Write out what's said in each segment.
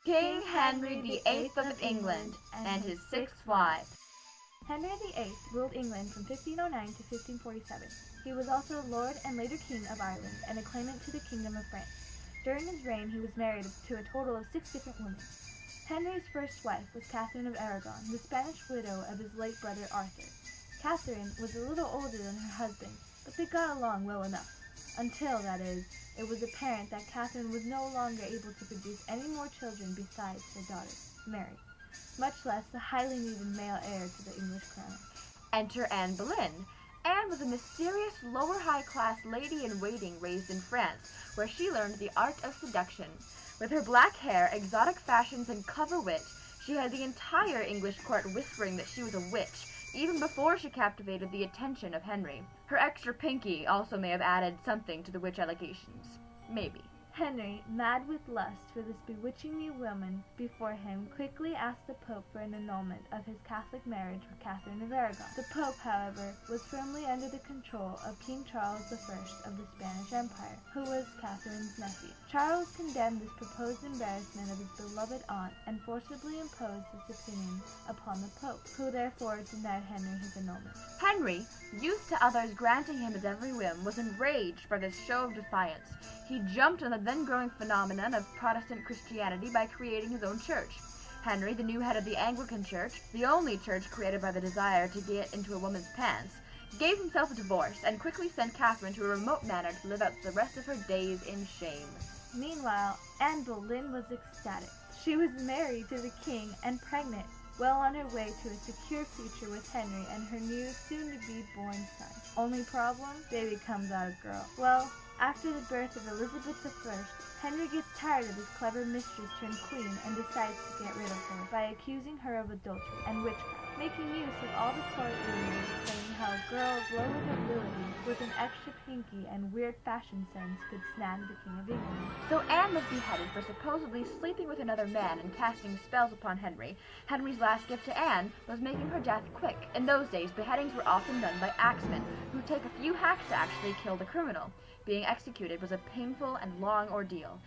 King Henry VIII of England and his sixth wife. Henry VIII ruled England from 1509 to 1547. He was also Lord and later King of Ireland and a claimant to the Kingdom of France. During his reign, he was married to a total of 6 different women. Henry's first wife was Catherine of Aragon, the Spanish widow of his late brother Arthur. Catherine was a little older than her husband, but they got along well enough. Until, that is, it was apparent that Catherine was no longer able to produce any more children besides her daughter, Mary, much less the highly needed male heir to the English crown. Enter Anne Boleyn. Anne was a mysterious lower high-class lady-in-waiting raised in France, where she learned the art of seduction. With her black hair, exotic fashions, and clever wit, she had the entire English court whispering that she was a witch, even before she captivated the attention of Henry. Her extra pinky also may have added something to the witch allegations. Maybe. Henry, mad with lust for this bewitching new woman before him, quickly asked the Pope for an annulment of his Catholic marriage with Catherine of Aragon. The Pope, however, was firmly under the control of King Charles I of the Spanish Empire, who was Catherine's nephew. Charles condemned this proposed embarrassment of his beloved aunt and forcibly imposed his opinion upon the Pope, who therefore denied Henry his annulment. Henry, used to others granting him his every whim, was enraged by this show of defiance. He jumped on the then-growing phenomenon of Protestant Christianity by creating his own church. Henry, the new head of the Anglican Church, the only church created by the desire to get into a woman's pants, gave himself a divorce and quickly sent Catherine to a remote manor to live out the rest of her days in shame. Meanwhile, Anne Boleyn was ecstatic. She was married to the king and pregnant, well on her way to a secure future with Henry and her new, soon-to-be-born son. Only problem? Baby comes out a girl. Well, after the birth of Elizabeth I, Henry gets tired of his clever mistress turned queen and decides to get rid of her by accusing her of adultery and witchcraft, making use of all the court rumors saying how a girl of low nobility with an extra pinky and weird fashion sense could snag the King of England. So Anne was beheaded for supposedly sleeping with another man and casting spells upon Henry. Henry's last gift to Anne was making her death quick. In those days, beheadings were often done by axemen, who would take a few hacks to actually kill the criminal. Being executed was a painful and long ordeal.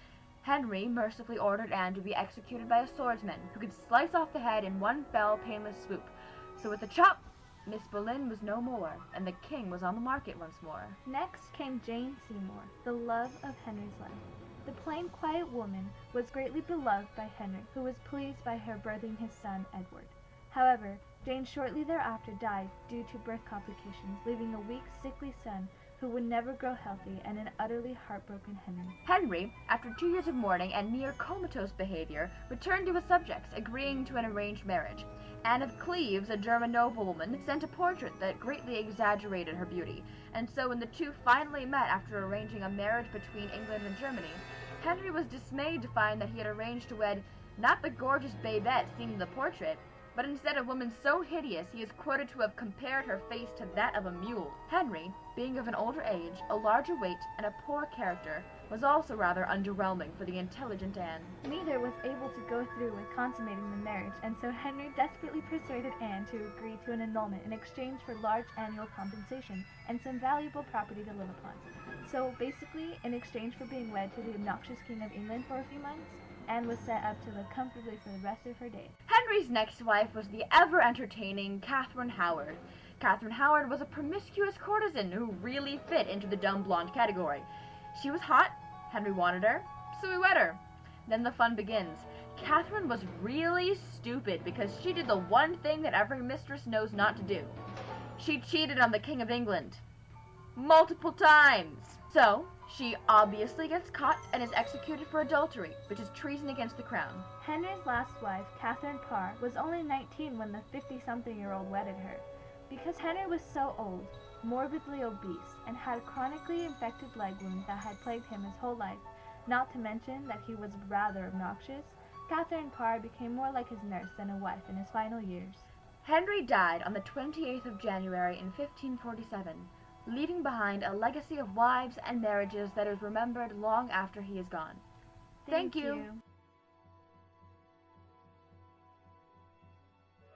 Henry mercifully ordered Anne to be executed by a swordsman who could slice off the head in one fell, painless swoop. So with a chop, Miss Boleyn was no more, and the king was on the market once more. Next came Jane Seymour, the love of Henry's life. The plain, quiet woman was greatly beloved by Henry, who was pleased by her birthing his son, Edward. However, Jane shortly thereafter died due to birth complications, leaving a weak, sickly son who would never grow healthy and an utterly heartbroken Henry. Henry, after 2 years of mourning and near comatose behavior, returned to his subjects, agreeing to an arranged marriage. Anne of Cleves, a German noblewoman, sent a portrait that greatly exaggerated her beauty, and so when the two finally met after arranging a marriage between England and Germany, Henry was dismayed to find that he had arranged to wed not the gorgeous Babette seen in the portrait, but instead a woman so hideous he is quoted to have compared her face to that of a mule. Henry, being of an older age, a larger weight, and a poor character, was also rather underwhelming for the intelligent Anne. Neither was able to go through with consummating the marriage, and so Henry desperately persuaded Anne to agree to an annulment in exchange for large annual compensation and some valuable property to live upon. So basically, in exchange for being wed to the obnoxious King of England for a few months, Anne was set up to live comfortably for the rest of her days. Henry's next wife was the ever-entertaining Catherine Howard. Catherine Howard was a promiscuous courtesan who really fit into the dumb blonde category. She was hot, Henry wanted her, so he wed her. Then the fun begins. Catherine was really stupid because she did the one thing that every mistress knows not to do. She cheated on the King of England. Multiple times. So, she obviously gets caught and is executed for adultery, which is treason against the crown. Henry's last wife, Catherine Parr, was only 19 when the 50-something-year-old wedded her. Because Henry was so old, morbidly obese, and had chronically infected leg wounds that had plagued him his whole life, not to mention that he was rather obnoxious, Catherine Parr became more like his nurse than a wife in his final years. Henry died on the 28th of January in 1547, leaving behind a legacy of wives and marriages that is remembered long after he is gone. Thank you.